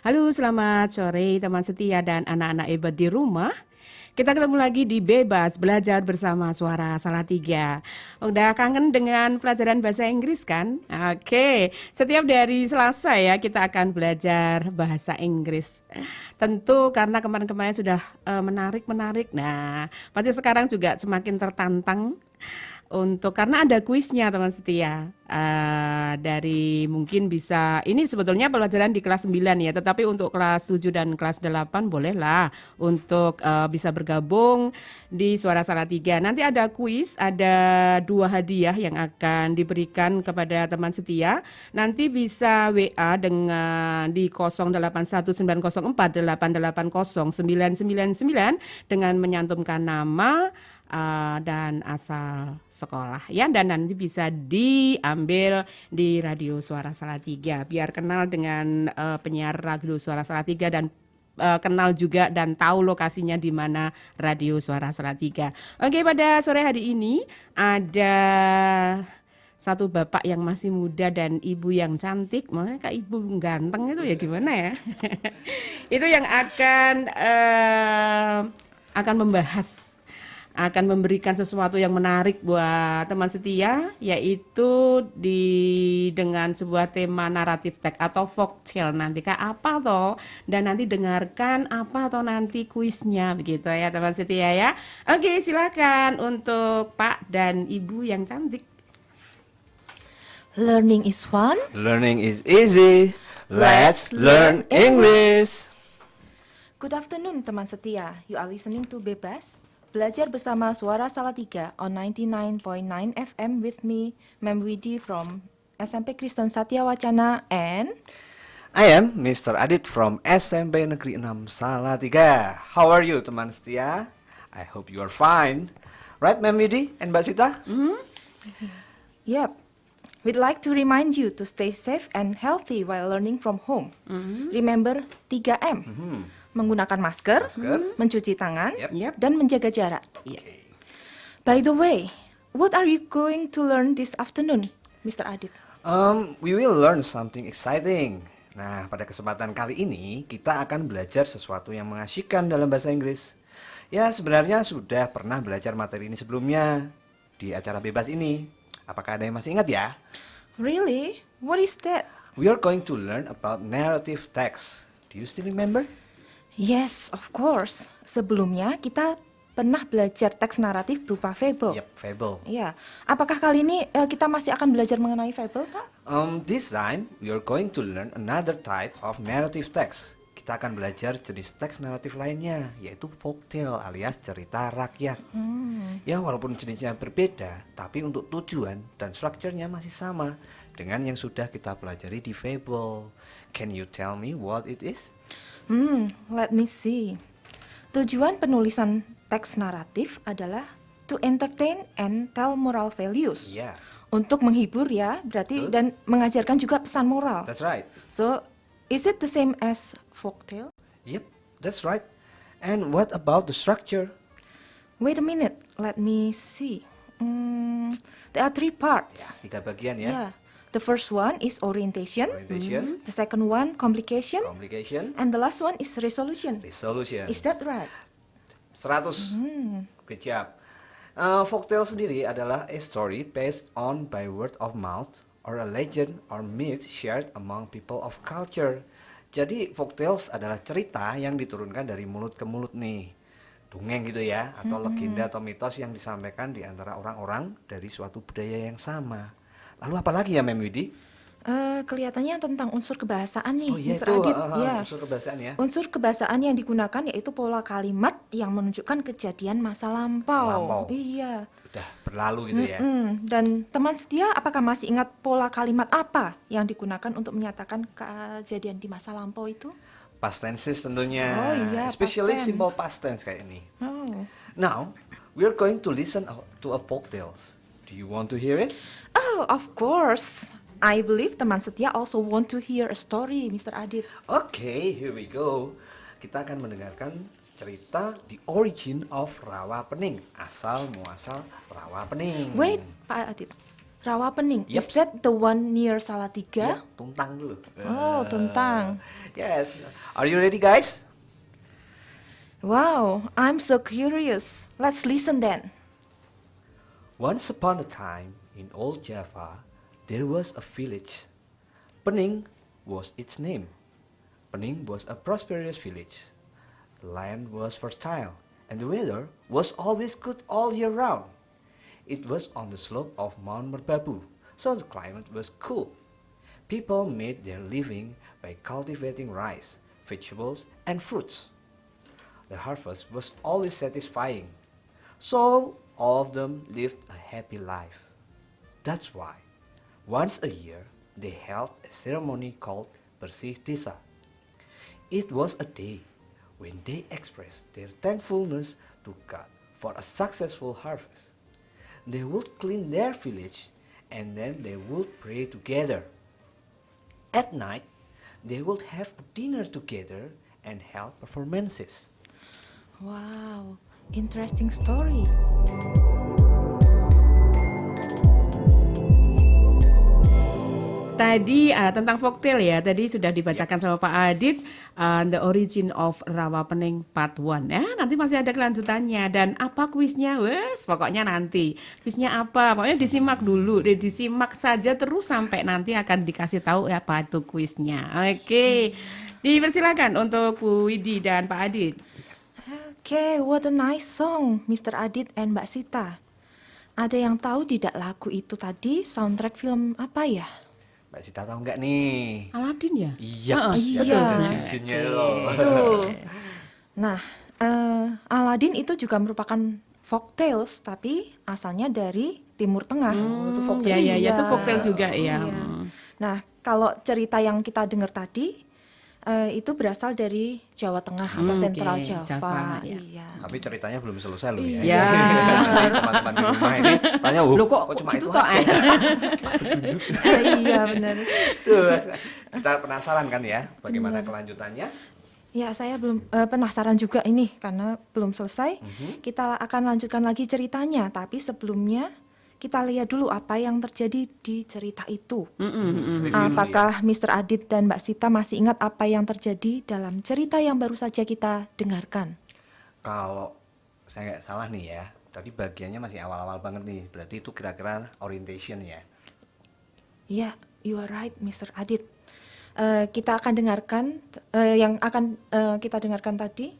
Halo, selamat sore teman setia dan anak-anak hebat di rumah. Kita ketemu lagi di Bebas Belajar bersama Suara Salatiga. Udah kangen dengan pelajaran bahasa Inggris kan? Oke, setiap dari Selasa ya kita akan belajar bahasa Inggris. Tentu karena kemarin-kemarin sudah menarik-menarik. Nah, pasti sekarang juga semakin tertantang karena ada kuisnya teman setia. Dari mungkin bisa ini sebetulnya pelajaran di kelas 9 ya, tetapi untuk kelas 7 dan kelas 8 bolehlah untuk bisa bergabung di Suara Salatiga. Nanti ada kuis, ada 2 hadiah yang akan diberikan kepada teman setia. Nanti bisa WA dengan di 081904880999 dengan menyantumkan nama dan asal sekolah ya, dan nanti bisa diambil di Radio Suara Salatiga biar kenal dengan penyiar Radio Suara Salatiga dan kenal juga dan tahu lokasinya di mana Radio Suara Salatiga. Oke, pada sore hari ini ada satu bapak yang masih muda dan ibu yang cantik, makanya kak ibu ganteng itu ya gimana ya? Itu yang akan membahas, akan memberikan sesuatu yang menarik buat teman setia, yaitu dengan sebuah tema naratif teks atau folktale nanti kayak apa toh, dan nanti dengarkan apa toh nanti kuisnya begitu ya teman setia ya. Oke, silakan untuk Pak dan Ibu yang cantik. Learning is fun. Learning is easy. Let's learn English. Good afternoon teman setia. You are listening to Bebas Belajar bersama Suara Salatiga on 99.9 FM with me, Mem Widi from SMP Kristen Satya Wacana, and I am Mr. Adit from SMP Negeri 6 Salatiga. How are you teman setia? I hope you are fine. Right, Mem Widi and Mbak Sita? Yep. We'd like to remind you to stay safe and healthy while learning from home. Remember 3M. Menggunakan masker, mencuci tangan, dan menjaga jarak. Okay. By the way, what are you going to learn this afternoon, Mr. Adit? We will learn something exciting. Nah, pada kesempatan kali ini kita akan belajar sesuatu yang mengasyikkan dalam bahasa Inggris. Ya, sebenarnya sudah pernah belajar materi ini sebelumnya di acara bebas ini. Apakah ada yang masih ingat ya? Really? What is that? We are going to learn about narrative text. Do you still remember? Yes, of course. Sebelumnya kita pernah belajar teks naratif berupa fable. Yep, fable. Ya, apakah kali ini kita masih akan belajar mengenai fable, Pak? This time we are going to learn another type of narrative text. Kita akan belajar jenis teks naratif lainnya, yaitu folktale alias cerita rakyat. Ya, walaupun jenisnya berbeda, tapi untuk tujuan dan strukturnya masih sama dengan yang sudah kita pelajari di fable. Can you tell me what it is? Let me see. Tujuan penulisan teks naratif adalah to entertain and tell moral values. Yeah. Untuk menghibur ya, berarti dan mengajarkan juga pesan moral. That's right. So, is it the same as folktale? Yep, that's right. And what about the structure? Wait a minute, let me see. There are 3 parts. Ya, 3 bagian ya. Yeah. The first one is orientation. Orientation, The second one complication. complication, And the last one is resolution. resolution. Is that right? 100. Good job. Folktale sendiri adalah a story based on by word of mouth or a legend or myth shared among people of culture. Jadi folktales adalah cerita yang diturunkan dari mulut ke mulut nih. Dongeng gitu ya, atau legenda atau mitos yang disampaikan di antara orang-orang dari suatu budaya yang sama. Lalu apa lagi ya Mem Widi? Kelihatannya tentang unsur kebahasaan nih, Oh iya Mr. itu, Adit. Ya. unsur kebahasaan ya. Unsur kebahasaan yang digunakan yaitu pola kalimat yang menunjukkan kejadian masa lampau. Lampau. Iya. Udah berlalu gitu ya. Dan teman setia, apakah masih ingat pola kalimat apa yang digunakan untuk menyatakan kejadian di masa lampau itu? Past tenses tentunya. Oh iya, Especially past tense. simple past tense kayak ini. Oh. Now, we are going to listen to a folktales. Do you want to hear it? Oh, of course. I believe teman setia also want to hear a story, Mr. Adit. Okay, here we go. Kita akan mendengarkan cerita The Origin of Rawa Pening, asal muasal Rawa Pening. Wait, Pak Adit. Rawa Pening. Is Yep. that the one near Salatiga? Ya, Tuntang dulu. Oh, Tuntang. Yes. Are you ready, guys? Wow, I'm so curious. Let's listen then. Once upon a time, in old Java, there was a village. Pening was its name. Pening was a prosperous village. The land was fertile, and the weather was always good all year round. It was on the slope of Mount Merbabu, so the climate was cool. People made their living by cultivating rice, vegetables, and fruits. The harvest was always satisfying, so all of them lived a happy life. That's why, once a year, they held a ceremony called Bersih Desa. It was a day when they expressed their thankfulness to God for a successful harvest. They would clean their village and then they would pray together. At night, they would have a dinner together and held performances. Wow, interesting story. Tadi tentang folktale ya, tadi sudah dibacakan sama Pak Adit, The Origin of Rawa Pening Part 1 ya. Nanti masih ada kelanjutannya dan apa kuisnya? Wes, pokoknya nanti. Kuisnya apa? Pokoknya disimak dulu, disimak saja terus sampai nanti akan dikasih tahu apa itu kuisnya. Oke. Dipersilakan untuk Bu Widi dan Pak Adit. Okay, what a nice song, Mr. Adit and Mbak Sita. Ada yang tahu tidak lagu itu tadi soundtrack film apa ya? Mbak Sita tahu nggak nih? Aladin ya? Iya, Iya. ada cincinnya loh. Itu. Nah, Aladdin itu juga merupakan folktales, tapi asalnya dari Timur Tengah. Itu folktale. Ya, Iya. itu folktale juga ya. Iya. Nah, kalau cerita yang kita dengar tadi itu berasal dari Jawa Tengah atau Sentral oke, Java. Java, ya. Iya. Tapi ceritanya belum selesai loh ya. Iya. Teman-teman di rumah ini tanya, Loh kok cuma gitu itu toh? aja?" Iya, benar. Tuh, kita penasaran kan ya bagaimana kelanjutannya? Ya, saya belum penasaran juga ini karena belum selesai. Kita akan lanjutkan lagi ceritanya, tapi sebelumnya kita lihat dulu apa yang terjadi di cerita itu. Review dulu ya. Apakah Mr. Adit dan Mbak Sita masih ingat apa yang terjadi dalam cerita yang baru saja kita dengarkan? Kalau saya nggak salah nih ya, tadi bagiannya masih awal-awal banget nih. Berarti itu kira-kira orientation ya. Ya, you are right, Mr. Adit. Kita akan dengarkan yang akan kita dengarkan tadi,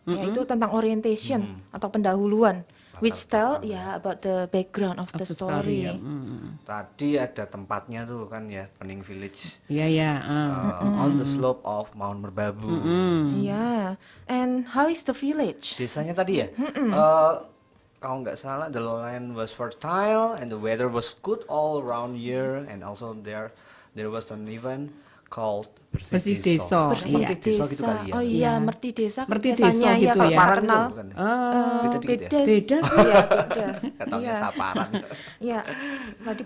yaitu tentang orientation atau pendahuluan, which tell ya about the background of the story. ya. Tadi ada tempatnya tuh kan ya, Pening Village. Iya ya. On the slope of Mount Merbabu. Yeah, and how is the village? Desanya tadi ya. Kalau nggak salah, the land was fertile and the weather was good all around year, and also there was an event called Bersih Desa. Bersih iya. Desa gitu kali ya. Oh iya, Merti Desa. Merti biasanya Desa ya gitu kalau ya. tak Saparan kenal. itu bukan? Beda dikit ya? Beda sih. Iya, beda. Nggak taunya Iya. saparan. Ya, tadi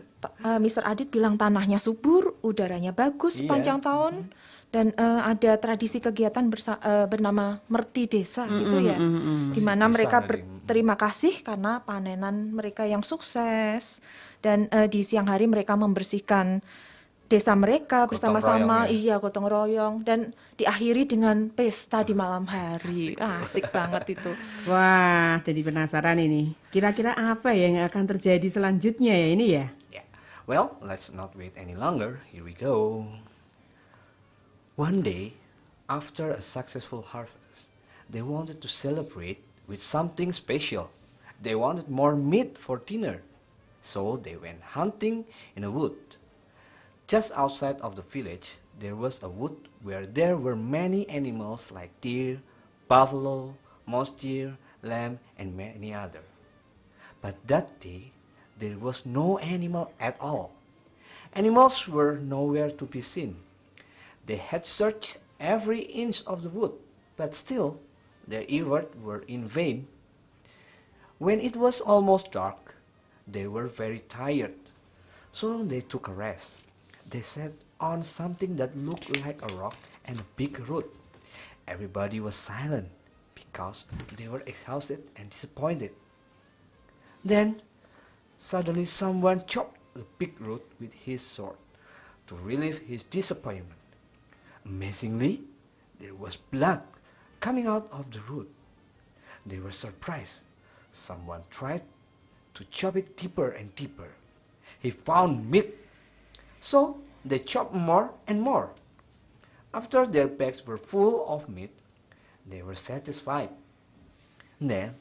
Mr. Adit bilang tanahnya subur, udaranya bagus Iya. sepanjang tahun, dan ada tradisi kegiatan bernama Merti Desa gitu ya, di mana Desa mereka lagi. berterima kasih karena panenan mereka yang sukses, dan di siang hari mereka membersihkan desa mereka bersama-sama, royong ya? iya, gotong royong, dan diakhiri dengan pesta di malam hari. Asik banget itu. Wah, jadi penasaran ini. Kira-kira apa yang akan terjadi selanjutnya ya ini ya? Yeah. Well, let's not wait any longer. Here we go. One day, after a successful harvest, they wanted to celebrate with something special. They wanted more meat for dinner. So they went hunting in a wood. Just outside of the village, there was a wood where there were many animals like deer, buffalo, moose deer, lamb, and many other. But that day, there was no animal at all. Animals were nowhere to be seen. They had searched every inch of the wood, but still their efforts were in vain. When it was almost dark, they were very tired, so they took a rest. They sat on something that looked like a rock and a big root. Everybody was silent because they were exhausted and disappointed. Then, suddenly someone chopped the big root with his sword to relieve his disappointment. Amazingly, there was blood coming out of the root. They were surprised. Someone tried to chop it deeper and deeper. He found meat. So they chopped more and more. After their bags were full of meat, they were satisfied. Then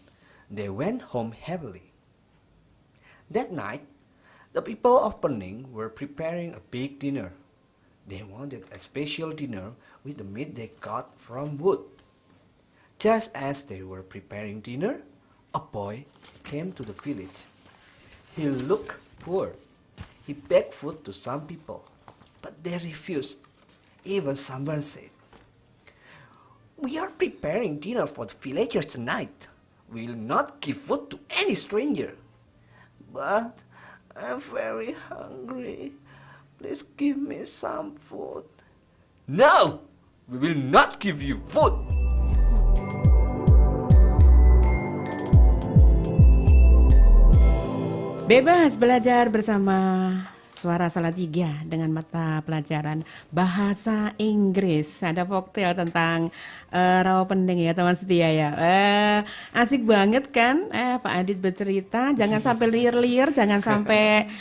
they went home happily. That night, the people of Pening were preparing a big dinner. They wanted a special dinner with the meat they got from wood. Just as they were preparing dinner, a boy came to the village. He looked poor. He begged food to some people, but they refused. Even someone said, "We are preparing dinner for the villagers tonight. We will not give food to any stranger." "But I'm very hungry. Please give me some food." "No, we will not give you food." Bebas belajar bersama Suara Salatiga dengan mata pelajaran bahasa Inggris. Ada folktale tentang rawa pending ya teman setia ya. Asik banget kan Pak Adit bercerita. Jangan sampai liar-liar, jangan sampai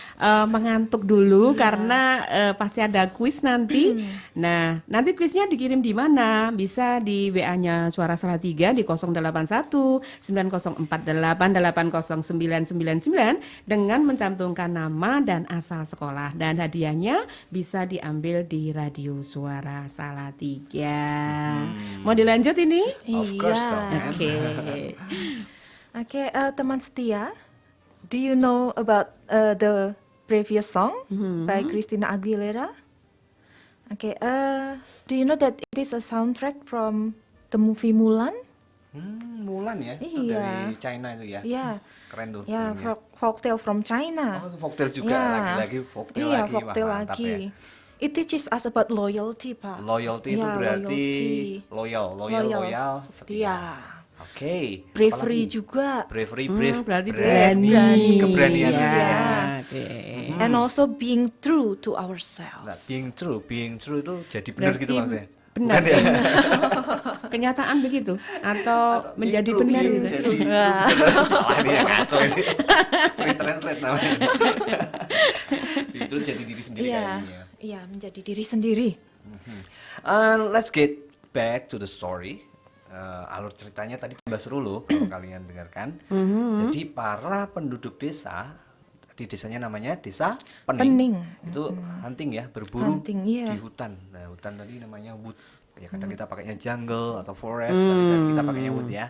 mengantuk dulu karena pasti ada kuis nanti. Nah, nanti kuisnya dikirim di mana? Bisa di WA-nya Suara Salatiga di 081 904 880 999 dengan mencantumkan nama dan asal sekolah. Dan hadiahnya bisa diambil di Radio Suara Salatiga. Mau dilanjut ini? Of course Iya. dong, man. Oke, teman setia, do you know about the previous song by Christina Aguilera? Okay, do you know that it is a soundtrack from the movie Mulan? Mulan ya? Itu Iya. dari China itu ya? Ya, Keren tuh ya, filmnya. folktale from China. Oh, itu folktale juga, Ya. lagi-lagi folktale Iya, lagi. Wah, folktale mantap lagi. ya. It teaches us about loyalty, Pak. Loyalty itu Ya, berarti loyalty. loyal, setia. setia. Oke. Bravery apalagi? juga. Bravery, brave, Berarti brave. berani. Keberanian. Ya, Ya. oke. And also being true to ourselves. Nah, being true itu jadi benar gitu Berarti maksudnya. benar. Bukan ya? Kenyataan begitu atau menjadi Being true, benar being gitu. jadi true benar. Salah ini yang ngaco ini. Free translate namanya. Being true jadi diri sendiri Iya, kayaknya. iya, menjadi diri sendiri. Let's get back to the story. Alur ceritanya tadi tambah seru loh kalau kalian dengarkan. Jadi para penduduk desa di desanya namanya Desa Pening. Pening. Itu hunting ya, berburu Hunting, iya. di hutan. Nah, hutan tadi namanya wood. Ya kadang kita pakainya jungle atau forest, kadang kita pakainya wood ya.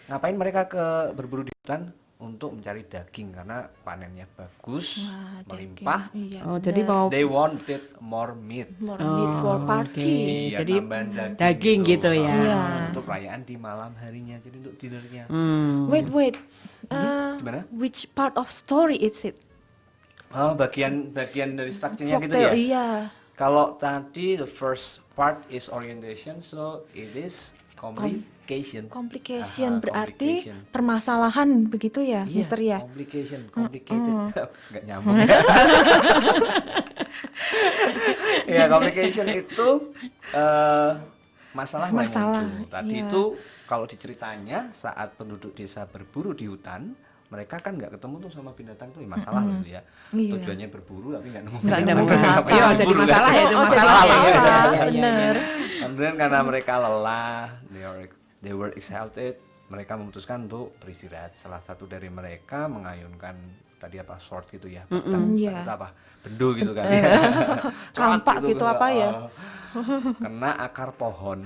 Ngapain mereka berburu di hutan? Untuk mencari daging karena panennya bagus, Wah, melimpah. daging. Iya, Oh, jadi benar. mau They wanted more meat. More meat for Oh, party. Iya, Jadi nambahan daging gitu ya. Iya. Untuk perayaan di malam harinya, jadi untuk dinnernya. Wait. Gimana? Which part of story is it? Oh, bagian dari strukturnya gitu ya. Folktale, iya. Kalau tadi the first part is orientation, so it is complication. Complication Aha, berarti complication. permasalahan begitu ya, Iya, Mister ya? complication, complicated. Nggak nyambung. Ya, complication itu masalah yang Masalah, muncul. Tadi iya. itu kalau diceritanya saat penduduk desa berburu di hutan, mereka kan nggak ketemu tuh sama binatang tuh, ya masalah loh ya. Iya. Tujuannya berburu tapi nggak nemu nggak ada binatang. masalah. Ngapain Iya, diburu jadi kan? masalah ya itu Oh, jadi masalah. masalah. Iya, iya, iya, Bener. iya. Kemudian karena mereka lelah, they were exhausted, mereka memutuskan untuk beristirahat. Salah satu dari mereka mengayunkan tadi apa sword gitu ya, pedang, iya. atau apa bendo gitu kan, Kampak Cot gitu apa ya? kena akar pohon,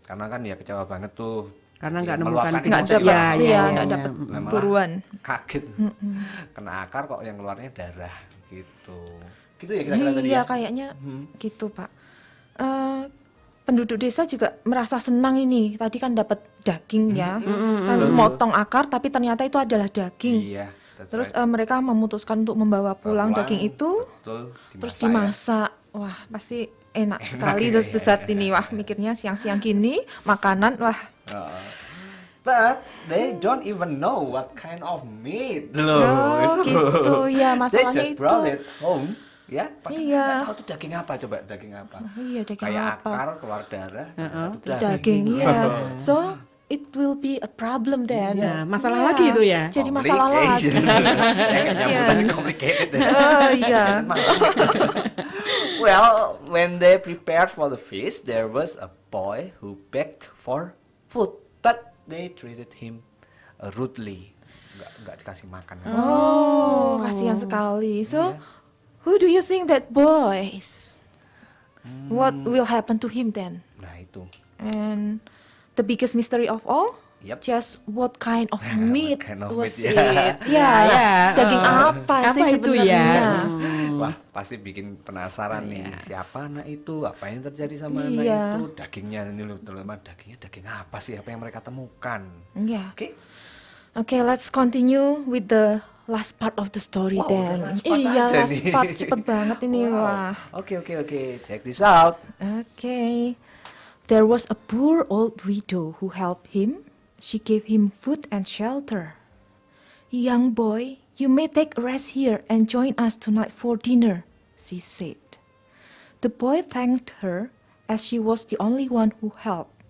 karena kan ya kecewa banget tuh, Karena nggak Ya, nemukan meluapkan binatang. emosi Nggak lah. dapat, Iya, iya, iya, nggak iya. dapat Nah, malah buruan. kaget, kena akar kok yang keluarnya darah gitu ya kira-kira tadi Iya, ya. kayaknya gitu, Pak. Penduduk desa juga merasa senang ini. Tadi kan dapat daging ya. Kan motong akar tapi ternyata itu adalah daging. Iya, that's Terus right. mereka memutuskan untuk membawa pulang daging itu, betul, terus ya. dimasak. Wah, pasti enak sekali ya. saat ini. Wah, mikirnya siang-siang gini makanan, wah, Heeh. But they don't even know what kind of meat loh. Oh, gitu. Ya, They masalahnya just itu. brought it home. Ya, padahal Iya. nggak tahu tuh daging apa, coba daging apa. Iya, daging Kayak apa? akar, keluar darah, itu Daging, iya. So, it will be a problem then. Iya, masalah Iya. lagi itu ya. Jadi masalah lagi. Complication. Complicated. Oh, iya. Well, when they prepared for the feast, there was a boy who begged for food, but they treated him rudely. Nggak dikasih makan. Oh, kasihan sekali. So, who do you think that boy is? What will happen to him then? Nah itu. And the biggest mystery of all? Yep. Just what kind of meat kind of was meat, it? ya. Ya, daging apa sih Apa itu sebenarnya? ya? Wah, pasti bikin penasaran nih. Siapa anak itu? Apa yang terjadi sama anak Iya. itu? Dagingnya ini loh, terutama dagingnya daging apa sih? Apa yang mereka temukan? Ya. Oke. Okay, let's continue with the last part of the story Wow, then. udah last part Iya, aja last nih. part cepet banget ini. Wah. Oke. Check this out. Okay. There was a poor old widow who helped him. She gave him food and shelter. Young boy, you may take a rest here and join us tonight for dinner, she said. The boy thanked her as she was the only one who helped.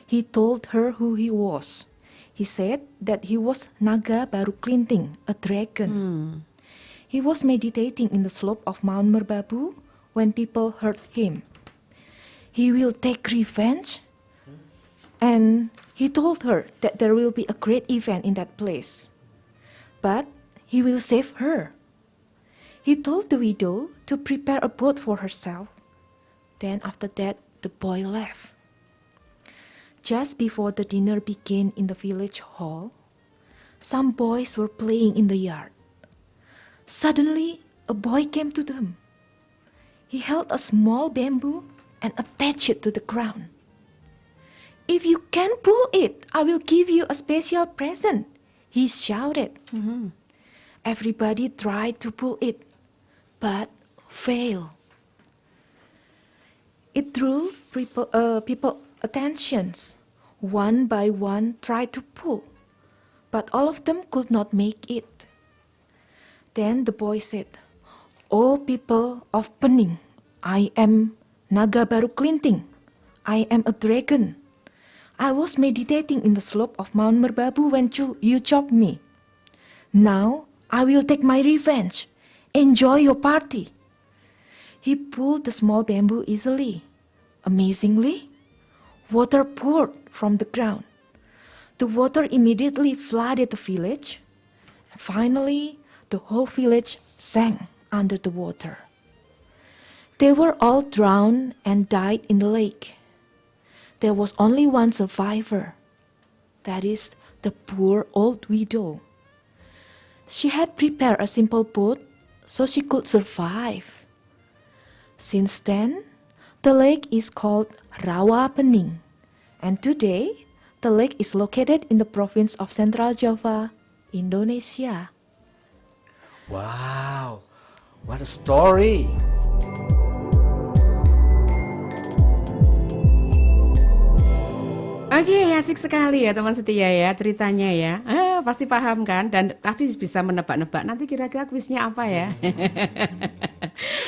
He told her who he was. He said that he was Naga Baru Klinting, a dragon. He was meditating in the slope of Mount Merbabu when people heard him. He will take revenge, and he told her that there will be a great event in that place. But he will save her. He told the widow to prepare a boat for herself. Then after that, the boy left. Just before the dinner began in the village hall, some boys were playing in the yard. Suddenly, a boy came to them. He held a small bamboo and attached it to the ground. If you can pull it, I will give you a special present, he shouted. Everybody tried to pull it, but failed. It drew people attentions. One by one tried to pull, but all of them could not make it. Then the boy said, "O people of Pening, I am Naga Baru Klinting. I am a dragon. I was meditating in the slope of Mount Merbabu when you chopped me. Now I will take my revenge. Enjoy your party." He pulled the small bamboo easily. Amazingly, water poured from the ground. The water immediately flooded the village. Finally, the whole village sank under the water. They were all drowned and died in the lake. There was only one survivor. That is the poor old widow. She had prepared a simple boat so she could survive. Since then, the lake is called Rawa Pening. And today, the lake is located in the province of Central Java, Indonesia. Wow, what a story. Oke, asik sekali ya teman setia ya ceritanya ya. Pasti paham kan dan tapi bisa menebak-nebak nanti kira-kira kuisnya apa ya.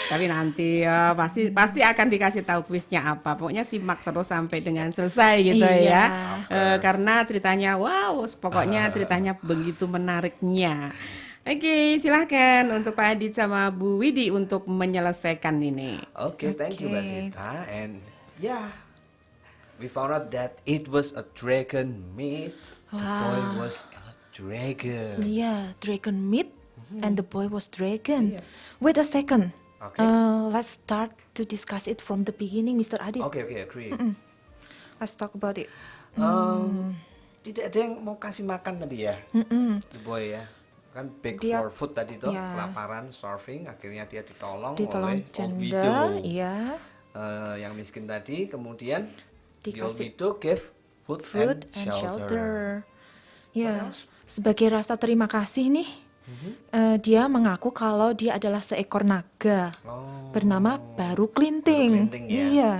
Tapi nanti ya pasti akan dikasih tahu kuisnya apa. Pokoknya simak terus sampai dengan selesai gitu Iya. ya. Karena ceritanya wow, pokoknya ceritanya begitu menariknya. Oke, silahkan untuk Pak Adit sama Bu Widi untuk menyelesaikan ini. Okay, thank you, Mbak Okay. Sita. And yeah, we found out that it was a dragon meat. The boy was a dragon. Yeah, dragon meat and the boy was dragon. Wait a second. Okay. Let's start to discuss it from the beginning, Mr. Adit. Okay, agree. Let's talk about it. Tidak ada yang mau kasih makan tadi ya, the boy ya. Kan beg Dia- for food tadi tuh, ya. kelaparan, starving, akhirnya dia ditolong Ditolong oleh old janda, widow. iya. Yang miskin tadi, kemudian the old Dikasih widow gave food, Food and and shelter. Ya, else? sebagai rasa terima kasih nih, dia mengaku kalau dia adalah seekor naga bernama Baru Klinting. Baru Klinting, ya. Iya.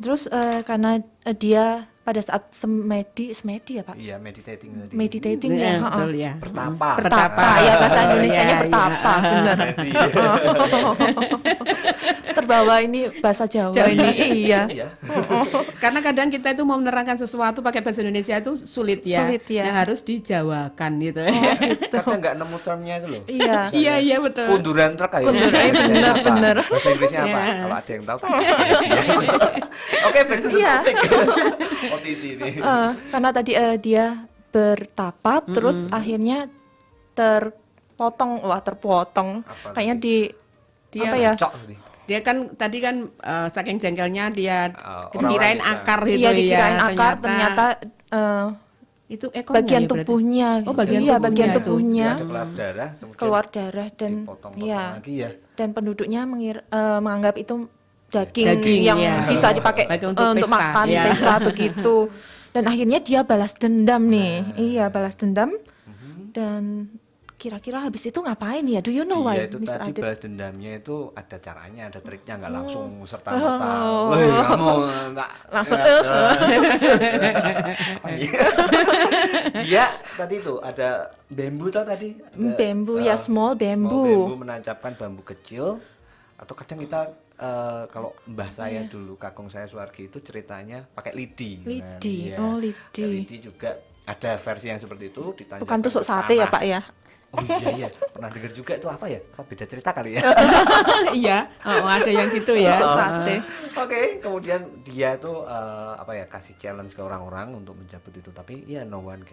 Terus karena dia pada saat semedi ya Pak? Iya, meditating tadi. Meditating Iya, ya. betul ya. Bertapa. Bertapa ya, bahasa Indonesianya Iya, bertapa, iya. benar. Semedi. Terbawa ini bahasa Jawa ini, iya. Iya. Karena kadang kita itu mau menerangkan sesuatu pakai bahasa Indonesia itu sulit ya. Sulit ya. Yang harus dijawakan gitu. Kadang nggak nemu termnya itu loh. Iya. Iya, iya betul. Punduran truk kayak Punduran, bener bener. Bahasa Inggrisnya apa? Iya. Kalau ada yang tahu kan. Oke, back to the Iya. topic. OTT ini. Karena tadi dia bertapa, terus akhirnya terpotong. Apa Kayaknya tadi? Dia- apa ya? Cok tadi. Dia kan tadi kan saking jengkelnya dia orang dikirain bisa. akar itu Iya, ya. dikirain akar, ternyata itu ekornya bagian ya berarti? tubuhnya. Oh, bagian Iya, tubuhnya bagian itu. tubuhnya Ada keluar darah, kemudian keluar darah dan dipotong-potong ya, lagi ya. dan penduduknya menganggap itu daging, Daging, yang iya. bisa dipakai Pakai untuk untuk pesta, makan iya. pesta begitu. Dan akhirnya dia balas dendam nih. Iya, balas dendam. Dan kira-kira habis itu ngapain ya? Do you know why, Dia itu Mr. tadi Adit? balas dendamnya itu ada caranya, ada triknya, nggak langsung serta-merta. Woi, kamu nggak Langsung, Apa nih? Dia tadi itu ada bambu tau tadi? Ada, Bambu ya, small bambu. bambu menancapkan bambu kecil. Atau kadang kita kalau mbah saya dulu, kakung saya Suwargi itu ceritanya pakai lidi. Lidi, iya. oh, lidi. Lidi juga ada versi yang seperti itu ditancapkan Bukan tusuk ke sate ya tanah. Pak ya? Oh iya, pernah dengar juga itu apa ya? Apa beda cerita kali ya? Iya, ada yang gitu ya. Tusuk sate. Oke, kemudian dia tuh apa ya, kasih challenge ke orang-orang untuk mencabut itu, tapi ya no one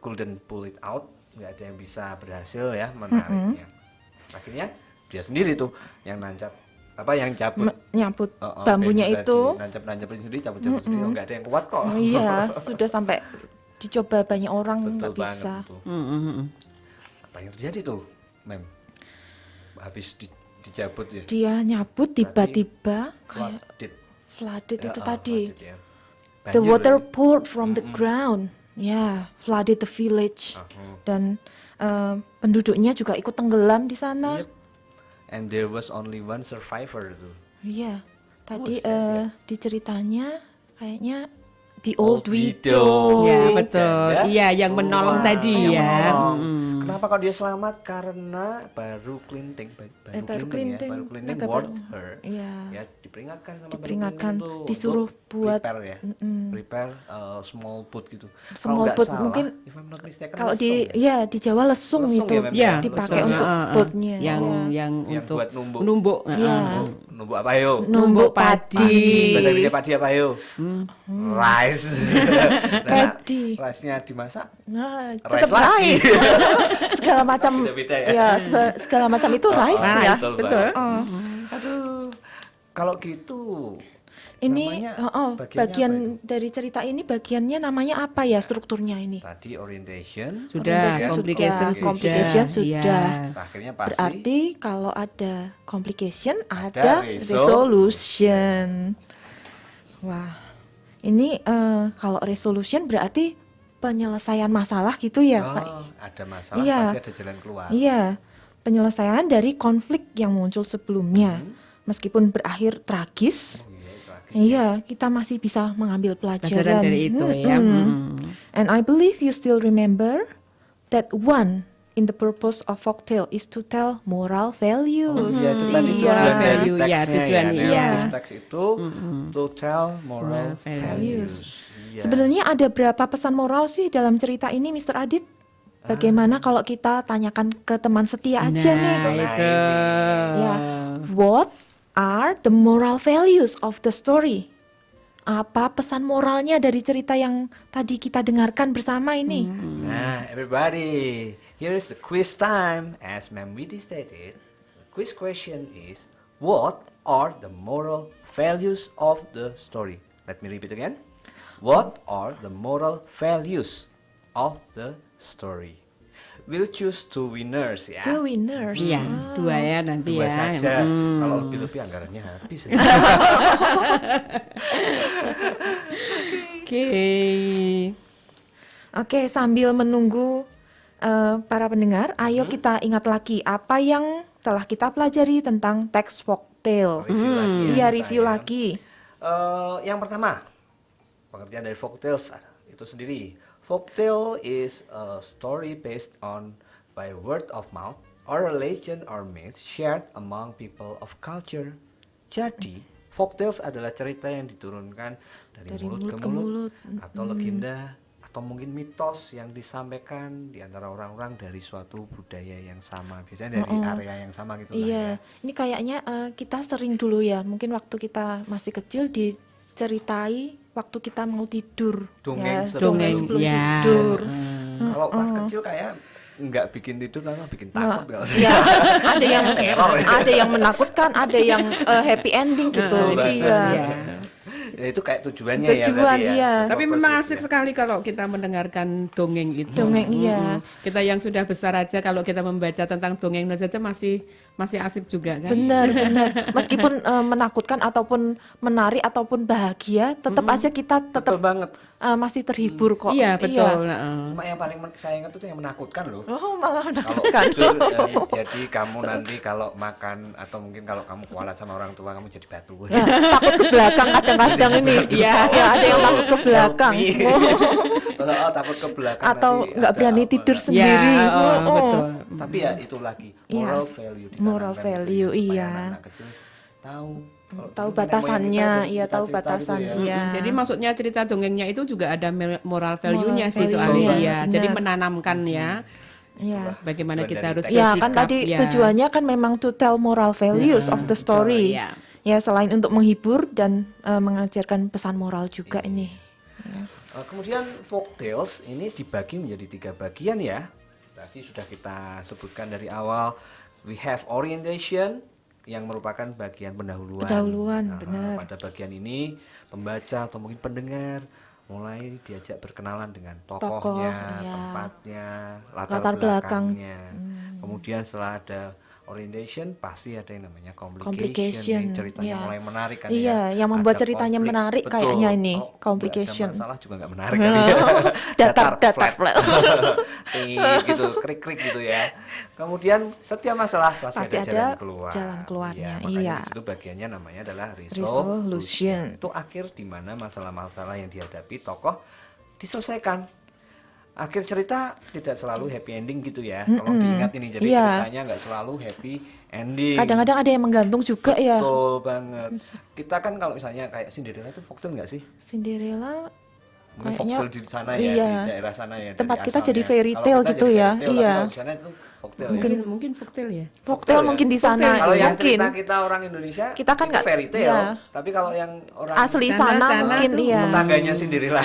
couldn't pull it out, nggak ada yang bisa berhasil ya menariknya. Akhirnya dia sendiri tuh yang yang cabut Nyambut bambunya bambu itu. tadi, nancap-nancapin sendiri, cabut-cabut sendiri, oh, nggak ada yang kuat kok. Oh iya, sudah sampai dicoba banyak orang Betul nggak banget bisa. itu. Mm-mm. Apa yang terjadi tuh, Mem? Habis dicabut ya. Dia nyabut tiba-tiba kayak Flooded. flooded Ya, itu tadi. flooded ya. The Banjir water berarti. poured from the ground. Ya, flooded the village. Dan penduduknya juga ikut tenggelam di sana. Yep. And there was only one survivor tuh. Iya. Tadi sad ya. di ceritanya kayaknya the Old old widow. widow. Ya, Si betul. janda Iya, yang menolong tua, tadi yang ya. menolong. Mm-mm. Kenapa kalau dia selamat? Karena baru cleansing, baru cleansing, baru cleansing agak warned baru- her. iya. Ya, diperingatkan sama baru Diperingatkan, cleansing tuh disuruh untuk buat, prepare ya. Prepare small pot gitu. Kalau Small nggak pot, salah, mungkin if I'm not mistaken, Kalau lesung di Jawa lesung Lesung itu ya, Mem, Ya, dipakai lesung, untuk potnya. yang ya. yang Yang untuk buat numbuk. numbuk. Iya. Numbuk apa yo? Numbuk padi. Bahasa Inggrisnya padi apa yo? Rice. Padi. Rice-nya dimasak. Nah, Rice tetap lagi. rice. Segala macam. Beda-beda ya. Ya, segala macam itu rice ya. Rice, betul. Aduh. Kalau gitu Ini namanya bagiannya bagian apa dari cerita ini bagiannya namanya apa ya strukturnya ini? tadi orientation, Sudah, Orientation complication sudah, sudah. complication Iya. sudah. akhirnya pasti Berarti kalau ada complication Ada ada resolution. Wah, ini kalau resolution berarti penyelesaian masalah gitu ya, Pak? ada masalah Iya. pasti ada jalan keluar. Iya, penyelesaian dari konflik yang muncul sebelumnya. Meskipun berakhir tragis, Iya, itu lagi. iya, kita masih bisa mengambil Pelajaran pelajaran. dari itu ya. And I believe you still remember that one in the purpose of folktale is to tell moral values. Iya, itu tadi Iya. tujuan dari Value, ya, teksnya tujuan, ya, iya. narrative text itu to tell moral Moral values. values. Iya. Sebenarnya ada berapa pesan moral sih dalam cerita ini, Mr. Adit? Bagaimana kalau kita tanyakan ke teman setia aja nih? Nah, itu. Ya, what are the moral values of the story? Apa pesan moralnya dari cerita yang tadi kita dengarkan bersama ini? Nah, everybody, here is the quiz time. As Ma'am Widi stated, the quiz question is, what are the moral values of the story? Let me repeat again. What are the moral values of the story? We'll choose two winners ya. The winners. Iya, dua ya nanti Dua ya. saja. Kalau lebih-lebih anggarannya habis. Ya. Oke. Oke, sambil menunggu para pendengar, ayo kita ingat lagi apa yang telah kita pelajari tentang teks folktale. Review lagi ya Iya, kita review ya. lagi. Yang pertama, Pengertian dari folktales itu sendiri. Folktale is a story based on by word of mouth or a legend or myth shared among people of culture. Jadi, folktales adalah cerita yang diturunkan dari mulut ke mulut atau legenda atau mungkin mitos yang disampaikan di antara orang-orang dari suatu budaya yang sama, biasanya dari area yang sama gitu lah ya. Iya, ini kayaknya kita sering dulu ya, mungkin waktu kita masih kecil diceritai waktu kita mau tidur. Dongeng ya, sebelum sebelum ya. tidur. Kalau pas kecil kayak nggak bikin tidur, malah bikin takut kalau saya. Ya, ada yang Teror ya. ada yang menakutkan, ada yang happy ending gitu. Iya. Iya. Ya, itu kayak tujuannya Tujuan, ya. iya. Tapi memang asik sekali kalau kita mendengarkan dongeng itu. Dongeng, iya. Kita yang sudah besar aja kalau kita membaca tentang dongeng saja masih asik juga kan. Benar, benar. Meskipun menakutkan ataupun menarik ataupun bahagia, tetap aja kita tetap Betul banget. masih terhibur kok. Iya, betul. Cuma yang paling saya ingat itu yang menakutkan loh. Oh, malah Kalau menakutkan. tidur, jadi kamu nanti kalau makan atau mungkin kalau kamu kualat sama orang tua kamu jadi batu. Ya, takut ke belakang kadang-kadang ini. Iya. Ya, ada yang takut ke belakang. Kalau takut ke belakang Atau nanti nggak ada berani apa. tidur Ya, sendiri. betul. Tapi ya itu lagi Iya. moral value ditanamkan Moral gitu value, supaya iya. anak-anak kecil tahu kalau Tahu dulu nenek moyang batasannya, kita iya, tahu bercerita-cerita batasan, gitu ya. iya. Jadi maksudnya cerita dongengnya itu juga ada moral value-nya Moral sih value, soalnya iya, ya. Jadi benar. menanamkan ya Iya. bagaimana Tujuan kita dari harus teks. Ya, bersikap. kan tadi ya. tujuannya kan memang to tell moral values of the story. iya. Ya, selain untuk menghibur dan mengajarkan pesan moral juga ini. Ya. Kemudian folktales ini dibagi menjadi 3 bagian ya. Tadi sudah kita sebutkan dari awal. We have orientation yang merupakan bagian pendahuluan. Pendahuluan, benar. Pada bagian ini pembaca atau mungkin pendengar mulai diajak berkenalan dengan tokohnya, Tokoh, ya. tempatnya, Latar latar belakang. belakangnya. Kemudian setelah ada orientation pasti ada yang namanya complication. Complication, Nih, ceritanya ya. mulai menarik kan Iya, ya. yang membuat Ada ceritanya konflik. menarik Betul. kayaknya ini, Nggak complication. ada masalah juga nggak menarik kan ya. Datar flat. Gitu, krik-krik gitu ya. Kemudian setiap masalah pasti ada jalan keluar. jalan keluarnya, Makanya iya. di situ bagiannya namanya adalah Resolution. resolution. Itu akhir di mana masalah-masalah yang dihadapi tokoh diselesaikan. Akhir cerita tidak selalu happy ending gitu ya. Tolong diingat ini. Jadi Iya. ceritanya nggak selalu happy ending. Kadang-kadang ada yang menggantung juga ya. Betul banget. Kita kan kalau misalnya kayak Cinderella itu folktale nggak sih? Cinderella Mungkin kayaknya folktale di sana ya, iya. di daerah sana ya. Tempat dari kita asalnya. jadi fairy Kalau tale kita gitu jadi ya, fairy tale, iya. tapi kalau di sana itu folktale Mungkin ya. folktale ya. Folktale ya? mungkin di sana, Kalau yang mungkin cerita kita orang Indonesia, Kita kan itu nggak- fairy tale. iya. Tapi kalau yang orang asli Sana sana mungkin tuh iya. tetangganya Cinderella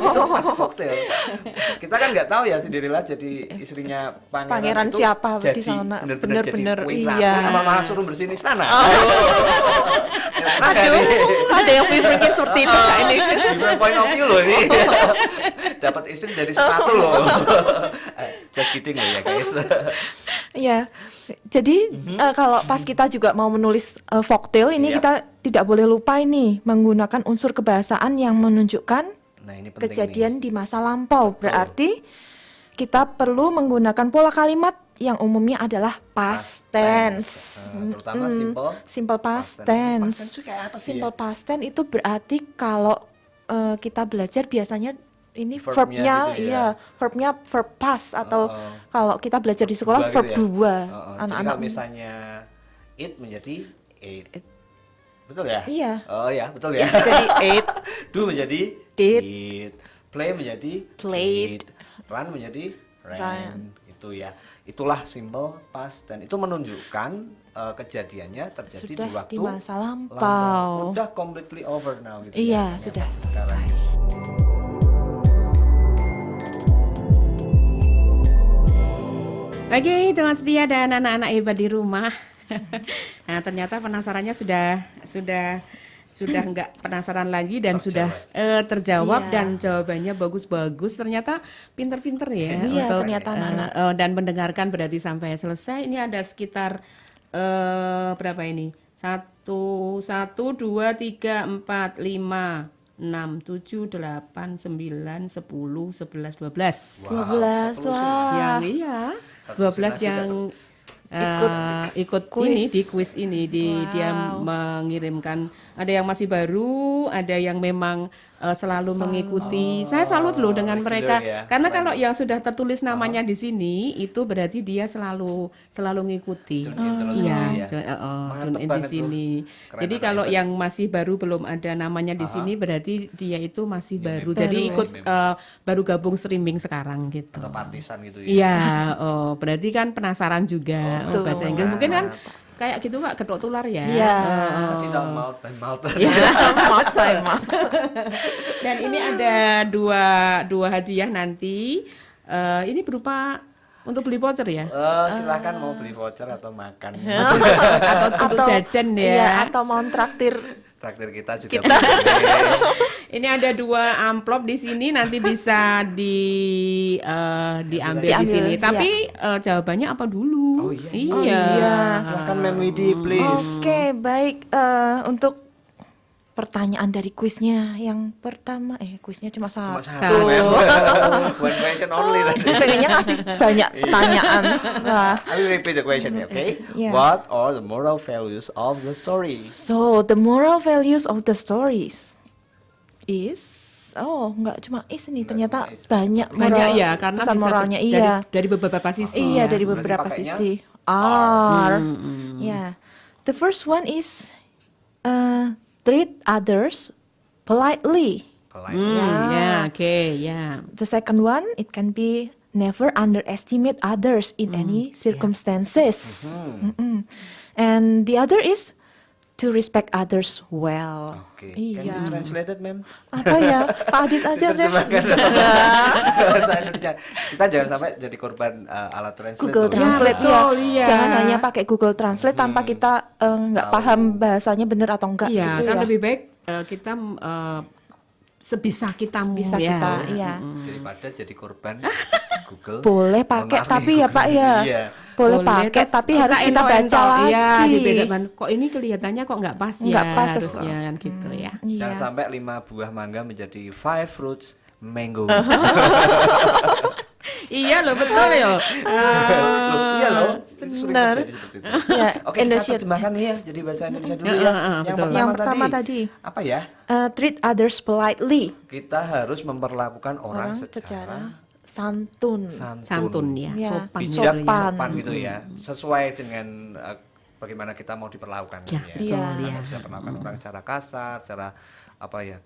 itu masih folktale. Kita kan nggak tahu ya Cinderella jadi istrinya Pangeran itu siapa di jadi sana. bener-bener jadi Bener-bener, queen iya. ratu, apa malah suruh bersihin istana. Aduh, ada yang pikirnya seperti itu nggak ini? Different point of view loh ini. Dapat istri dari sepatu loh. Just kidding loh ya guys. Iya. Jadi kalau pas kita juga mau menulis folktale ini Iya. kita tidak boleh lupa ini menggunakan unsur kebahasaan yang menunjukkan Nah ini penting kejadian di masa lampau. Berarti kita perlu menggunakan pola kalimat yang umumnya adalah past tense. Terutama Simple past past tense. tense. Past tense itu kayak apa sih Simple ya? past tense itu berarti kalau kita belajar biasanya ini Verbnya verbnya, gitu ya. iya, verbnya verb past atau kalau kita belajar di sekolah Dua verb gitu ya? dua. Jadi Anak-anak kalau misalnya it menjadi ate. Betul ya? Iya. Oh ya, betul ya. jadi ate, Do menjadi Did. did. Play menjadi Played. did. Run menjadi ran. Ran. Itu ya. Itulah simple past dan itu menunjukkan kejadiannya terjadi Sudah di waktu di masa lampau. Udah completely over now gitu. Iya, ya. sudah Yang sekarang. selesai. Oke, teman setia dan anak-anak hebat di rumah. Nah, ternyata penasarannya sudah nggak penasaran lagi dan sudah terjawab Iya. dan jawabannya bagus-bagus. Ternyata pinter-pinter ya Iya, untuk ternyata anak-anak. dan mendengarkan berarti sampai selesai. Ini ada sekitar berapa ini? 1, 2, 3, 4, 5, 6, 7, 8, 9, 10, 11, 12. 12, wah. Yang iya, 12 yang ikut quiz. ini di quiz ini dia Wow. mengirimkan, ada yang masih baru, ada yang memang selalu mengikuti. Saya salut loh dengan mereka ya. karena kalau yang sudah tertulis namanya di sini itu berarti dia selalu ngikuti. Tune in terus Iya, gitu ya. tune Mantep in di banget tuh. sini. Keren, Jadi keren, kalau keren. yang masih baru belum ada namanya di sini berarti dia itu masih baru. Jadi ikut baru gabung streaming sekarang gitu. Atau partisan gitu ya. Iya, berarti kan penasaran juga Betul. bahasa Inggris. Mungkin kan kayak gitu Kak, kedok tular ya. Iya. Tidak mouth and mouth. Dan ini ada dua hadiah nanti. Ini berupa untuk beli voucher ya, Silakan mau beli voucher atau makan. atau untuk jajan ya. Iya, atau mau traktir. Traktir kita juga boleh. Ini ada 2 amplop di sini, nanti bisa diambil di sini. Diambil, Tapi jawabannya apa dulu? Oh, iya. Iya. Silakan Mem Widi, please. Oke, baik. Untuk pertanyaan dari kuisnya yang pertama, kuisnya cuma Cuma satu. satu, Mem. One question only tadi. Pengennya ngasih banyak pertanyaan. Wah. I will repeat the question, okay? Yeah. What are the moral values of the story? So, the moral values of the stories is nggak cuma ini, ternyata cuma is. banyak Banyak ya, karena pesan bisa moralnya. dari, Iya. dari beberapa sisi. Iya, ya. dari Berarti beberapa pakainya sisi. Yeah. The first one is treat others politely. Polite. Ya, oke, ya. The second one, it can be never underestimate others in any circumstances. Mm-mm. And the other is to respect others well. Okay. Can you Iya. translate it, Mem? Apa ya? Pak Adit aja deh. Bahasa Indonesia. Kita jangan sampai jadi korban alat translate. Google loh. Translate betul, ya. iya. Jangan hanya pakai Google Translate tanpa kita nggak paham bahasanya benar atau enggak Iya, gitu kan ya. lebih baik kita sebisa kita Sebisa ya. kita, iya. Daripada jadi korban Google. Boleh pakai, Maaf nih, tapi ya Google. Pak ya. Iya. Boleh pakai, terus tapi harus kita baca ento-ento. lagi. Iya, dibedakan. Kok ini kelihatannya kok nggak pas ya? Nggak pas, harusnya kan gitu ya. Iya. Jangan sampai 5 buah mangga menjadi 5 fruits mango. Iya loh, betul ya. Loh, iya loh. Itu sering Benar. terjadi seperti itu. Ya, Oke, kita Indonesia. terjemahkan ya jadi bahasa Indonesia dulu Heeh, ya. betul. Yang pertama tadi. Apa ya? Treat others politely. Kita harus memperlakukan orang Secara secara santun. Santun ya, Ya, sopan. bijak, gitu ya. sopan. sopan gitu ya. Sesuai dengan bagaimana kita mau diperlakukan Ya, gitu betul, Kita ya. nggak bisa perlakukan orang secara kasar, secara apa ya?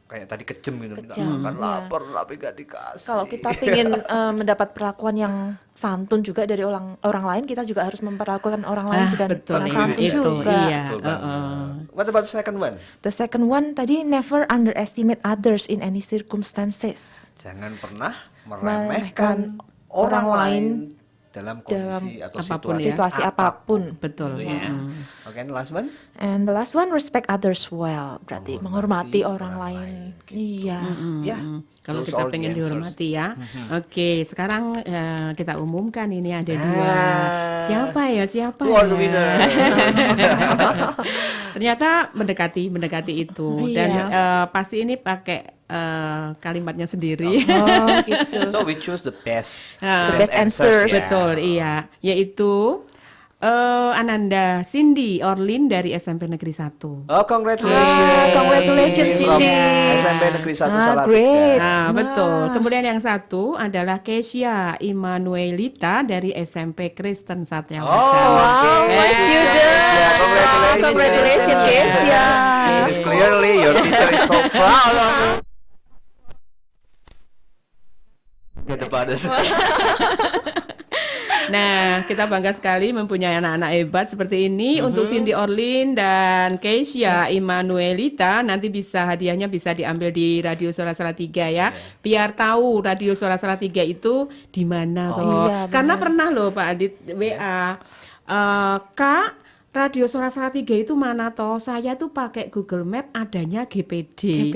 Kayak tadi kejam gitu, Kejam, kan ya. lapar tapi gak dikasih. Kalau kita ingin mendapat perlakuan yang santun juga dari orang lain, kita juga harus memperlakukan orang lain juga betul dengan ya, santun itu, juga. iya. Betul banget. What about the second one? The second one tadi, never underestimate others in any circumstances. Jangan pernah Meremehkan meremehkan orang orang lain lain dalam kondisi atau apapun situasi, ya. Situasi apapun. Betul. Gitu ya. Oke, and last one. And the last one, respect others well. Berarti menghormati orang orang lain. lain, Iya. Ya. Kalau those kita are the pengen answers. dihormati ya. Oke, sekarang kita umumkan ini ada 2. Siapa ya? Siapa Who are the ya? winners? Ternyata mendekati itu dan Iya. pasti ini pakai kalimatnya sendiri. Oh, gitu. So we choose the best, Ah, The best answers. ya. Betul, iya. Yaitu Ananda Cindy Orlin dari SMP Negeri 1. Oh, congratulations. Congratulations, From Cindy. SMP Negeri 1 Salatiga. Great. Nah, betul. Kemudian yang satu adalah Kesia Immanuelita dari SMP Kristen Satya Oh, Waca. Wow, my student. Congratulations. Congratulations, Kesia. It is clearly your teacher is so proud of you. Gak ada badas. Nah, kita bangga sekali mempunyai anak-anak hebat seperti ini. Untuk Cindy Orlin dan Kesia Immanuelita, nanti hadiahnya bisa diambil di Radio Suara Salatiga ya. Biar tahu Radio Suara Salatiga itu di mana toh. iya, Karena pernah loh Pak Adit WA, Kak, Radio Suara Salatiga itu mana toh? Saya tuh pakai Google Map adanya GPD.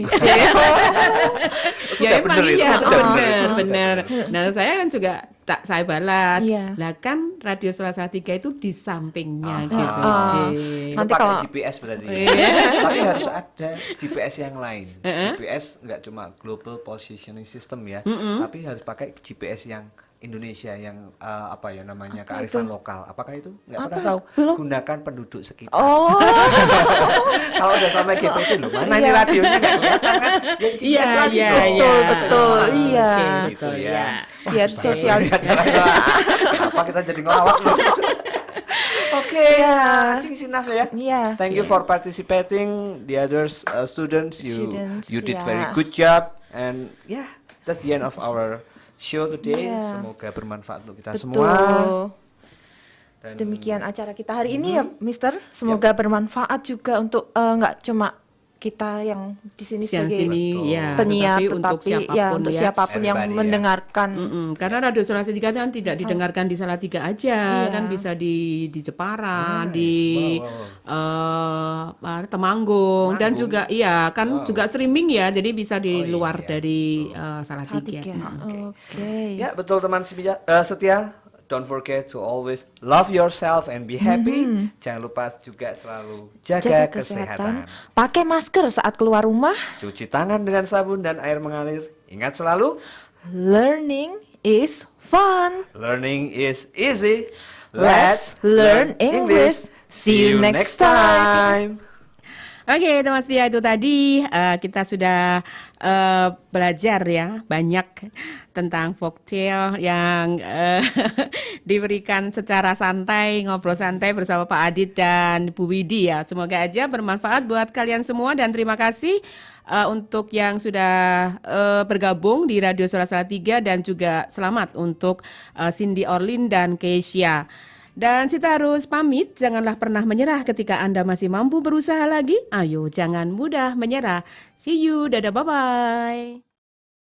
Ya Itu emang bener itu, iya, itu bener. bener. Nah saya kan juga saya balas. Iya. Lah kan Radio Suara Salatiga itu di sampingnya GPD. Itu Nanti pakai kalau- GPS berarti. Iya. Tapi harus ada GPS yang lain. GPS nggak cuma Global Positioning System ya, tapi harus pakai GPS yang Indonesia yang apa ya namanya Apa kearifan itu? lokal. Apakah itu? Nggak Apa? pernah tahu. Belum. Gunakan penduduk sekitar. Oh, Kalau udah sampai GPT loh, mana ini Iya. radionya nggak kelihatan kan? Ya GPS Iya, lagi iya, dong. iya. betul, iya. Oke, Gitu betul ya. ya. biar susah sosialis. banget acaranya. Kenapa kita jadi ngelawak loh? Oke, Iya. I think it's enough ya. Iya. Thank you for participating, the other students. Students, You did yeah. very good job, and yeah, that's the end of our show today. Yeah. Semoga bermanfaat untuk kita Betul. semua. Dan Demikian acara kita hari ini ya, Mister. Semoga bermanfaat juga untuk nggak cuma kita yang di sini Yang sebagai sini Betul. ya, penyiar, tetapi untuk tetapi siapapun ya untuk ya. siapapun yang Everybody, ya. mendengarkan. Karena Radio Salatiga kan tidak didengarkan di Salatiga aja, Iya. kan bisa di Jepara, Nice. di Temanggung, dan juga iya kan juga streaming ya, jadi bisa di Oh, luar iya. dari Salatiga. Salatiga. Oke. ya betul teman setia. Don't forget to always love yourself and be happy. Jangan lupa juga selalu jaga kesehatan. Pakai masker saat keluar rumah. Cuci tangan dengan sabun dan air mengalir. Ingat selalu, Learning is fun. learning is easy. Let's learn English. See you next time. Oke, teman setia, itu tadi kita sudah belajar ya banyak tentang folktale yang diberikan secara santai, ngobrol santai bersama Pak Adit dan Bu Widi ya. Semoga aja bermanfaat buat kalian semua, dan terima kasih untuk yang sudah bergabung di Radio Suara Salatiga, dan juga selamat untuk Cindy Orlin dan Keisha. Dan Sita harus pamit, janganlah pernah menyerah ketika Anda masih mampu berusaha lagi. Ayo jangan mudah menyerah. See you, dadah, bye-bye.